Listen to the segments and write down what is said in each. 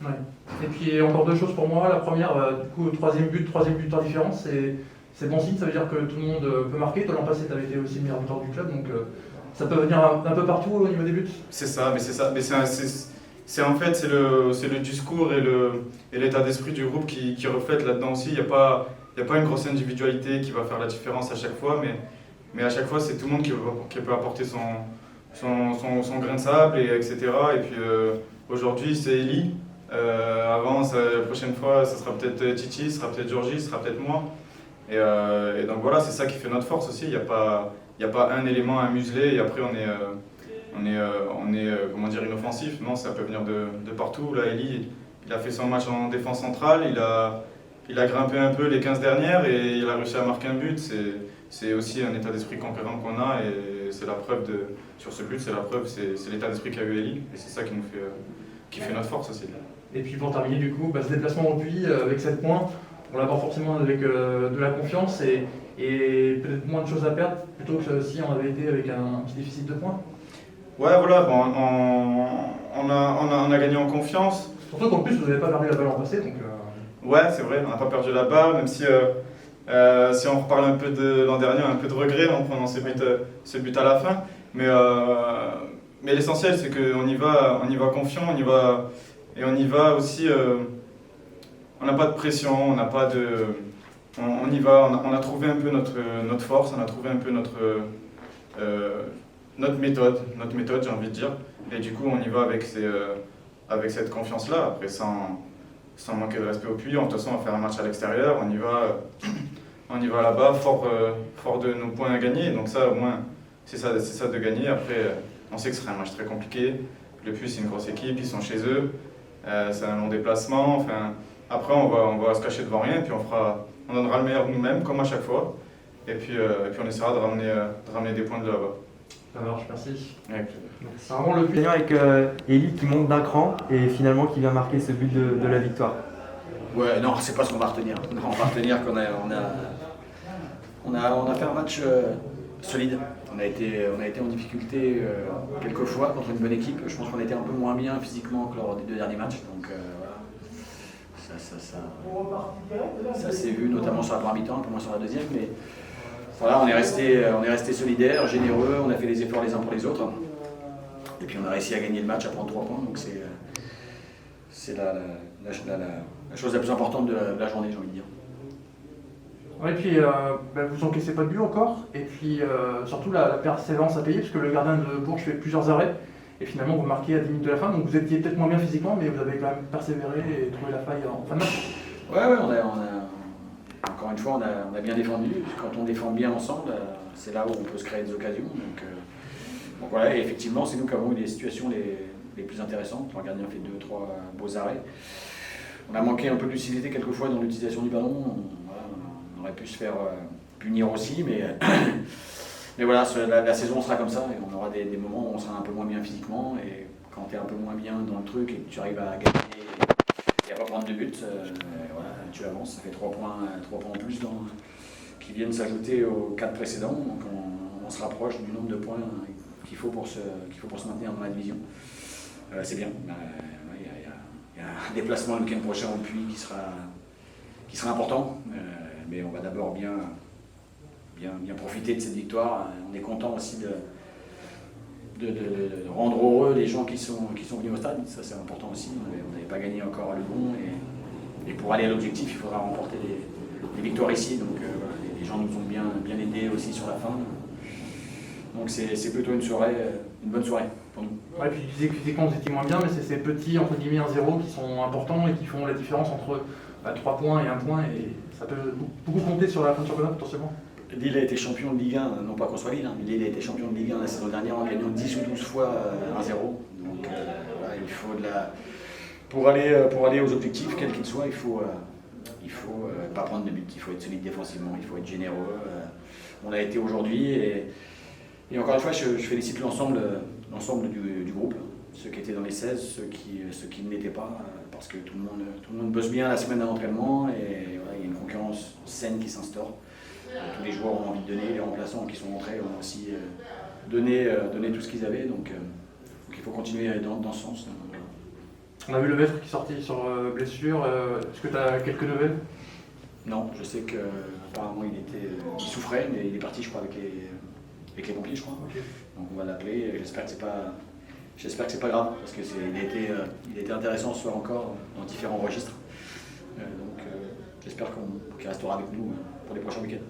Ouais. Et puis encore deux choses pour moi. La première, du coup, troisième buteur différent, c'est bon signe, ça veut dire que tout le monde peut marquer. Toi l'an passé, tu avais été aussi le meilleur buteur du club, donc ça peut venir un peu partout au niveau des buts. C'est ça, mais c'est ça. Mais en fait, c'est le discours et l'état d'esprit du groupe qui reflète là-dedans aussi. Il y a pas une grosse individualité qui va faire la différence à chaque fois, mais à chaque fois, c'est tout le monde qui peut apporter son grain de sable, etc. Et puis aujourd'hui, c'est Eli. La prochaine fois, ça sera peut-être Titi, ça sera peut-être Georgie, ça sera peut-être moi. Et donc voilà, c'est ça qui fait notre force aussi. Il y a pas un élément à museler et après on est comment dire, inoffensif. Non, ça peut venir de partout. Là, Eli, il a fait son match en défense centrale, il a grimpé un peu les 15 dernières et il a réussi à marquer un but. C'est aussi un état d'esprit conquérant qu'on a et c'est la preuve sur ce but, c'est l'état d'esprit qu'a eu Eli et c'est ça qui fait notre force aussi. Et puis pour terminer, du coup, ce déplacement au Puy avec 7 points, on l'aborde forcément avec de la confiance et peut-être moins de choses à perdre plutôt que si on avait été avec un petit déficit de points. Ouais, voilà, bon, on a gagné en confiance. Surtout qu'en plus, vous n'avez pas perdu la balle en passé, donc. Ouais, c'est vrai, on n'a pas perdu la balle, même si on reparle un peu de l'an dernier, un peu de regret en prenant ce but à la fin. Mais l'essentiel, c'est qu'on y va confiant, on y va aussi. On n'a pas de pression, on n'a pas de. On y va, on a trouvé un peu notre force, on a trouvé un peu notre méthode, j'ai envie de dire. Et du coup, on y va avec cette confiance-là. Après, sans manquer de respect au puits, de toute façon, on va faire un match à l'extérieur, on y va là-bas, fort de nos points à gagner. Donc ça, au moins, c'est ça de gagner. Après, on sait que ce sera un match très compliqué. Le Puy, c'est une grosse équipe, ils sont chez eux. C'est un long déplacement. Enfin, après, on va se cacher devant rien, et puis on donnera le meilleur de nous-mêmes, comme à chaque fois. Et puis on essaiera de ramener des points de là-bas. Ça marche, merci. Avec plaisir. C'est vraiment le Puy. Avec Eli qui monte d'un cran et finalement qui vient marquer ce but de la victoire. Ouais, non, c'est pas ce qu'on va retenir. Non, on va retenir qu'on a fait un match solide. On a été en difficulté quelques fois contre une bonne équipe. Je pense qu'on a été un peu moins bien physiquement que lors des deux derniers matchs. Donc voilà. Ça s'est vu notamment sur la première mi-temps, un peu moins sur la deuxième. Mais voilà, on est resté solidaires, généreux, on a fait les efforts les uns pour les autres. Et puis on a réussi à gagner le match, à prendre 3 points. Donc c'est la chose la plus importante de la journée, j'ai envie de dire. Ouais, et puis vous encaissez pas de but encore, et puis surtout la persévérance à payer, parce que le gardien de Bourges fait plusieurs arrêts, et finalement vous marquez à 10 minutes de la fin, donc vous étiez peut-être moins bien physiquement, mais vous avez quand même persévéré et trouvé la faille en fin de match. Ouais, encore une fois, on a bien défendu. Quand on défend bien ensemble, c'est là où on peut se créer des occasions. Donc voilà, et effectivement, c'est nous qui avons eu les situations les plus intéressantes. Le gardien a fait 2-3 beaux arrêts. On a manqué un peu de lucidité quelquefois dans l'utilisation du ballon. On aurait pu se faire punir aussi, mais voilà, la saison sera comme ça et on aura des moments où on sera un peu moins bien physiquement et quand tu es un peu moins bien dans le truc et que tu arrives à gagner et à pas prendre de but, voilà, tu avances, ça fait 3 points en plus qui viennent s'ajouter aux 4 précédents, donc on se rapproche du nombre de points qu'il faut pour se maintenir dans la division. C'est bien, il y a un déplacement le week-end prochain au Puy qui sera important. Mais on va d'abord bien profiter de cette victoire. On est content aussi de rendre heureux les gens qui sont venus au stade. Ça, c'est important aussi. On n'avait pas gagné encore à Le Bon. Et pour aller à l'objectif, il faudra remporter des victoires ici. Donc voilà, les gens nous ont bien aidés aussi sur la fin. Donc c'est plutôt une bonne soirée pour nous. Ouais, puis tu disais que physiquement vous étiez moins bien, mais c'est ces petits entre guillemets 1-0 qui sont importants et qui font la différence entre 3 points et 1 point, et ça peut beaucoup compter sur la fin de championnat potentiellement. Lille a été champion de Ligue 1, non pas qu'on soit Lille, mais Lille a été champion de Ligue 1 la saison dernière en gagnant 10 ou 12 fois 1-0. Donc voilà, il faut pour aller aux objectifs, quels qu'ils soient, il faut pas prendre de but, il faut être solide défensivement, il faut être généreux. On l'a été aujourd'hui et encore une fois, je félicite l'ensemble du groupe, ceux qui étaient dans les 16, ceux qui ne l'étaient pas, parce que tout le monde bosse bien la semaine d'entraînement et voilà, il y a une concurrence saine qui s'instaure. Tous les joueurs ont envie de donner, les remplaçants qui sont rentrés ont aussi donné tout ce qu'ils avaient, donc il faut continuer dans ce sens. On a vu le maître qui est sorti sur blessure. Est-ce que tu as quelques nouvelles? Non, je sais qu'apparemment il souffrait, mais il est parti, je crois, avec les pompiers, je crois. Ok. Donc on va l'appeler. J'espère que c'est pas grave, parce que il a été intéressant ce soir encore dans différents registres. J'espère qu'il restera avec nous pour les prochains week-ends.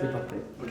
C'est parfait. Ok.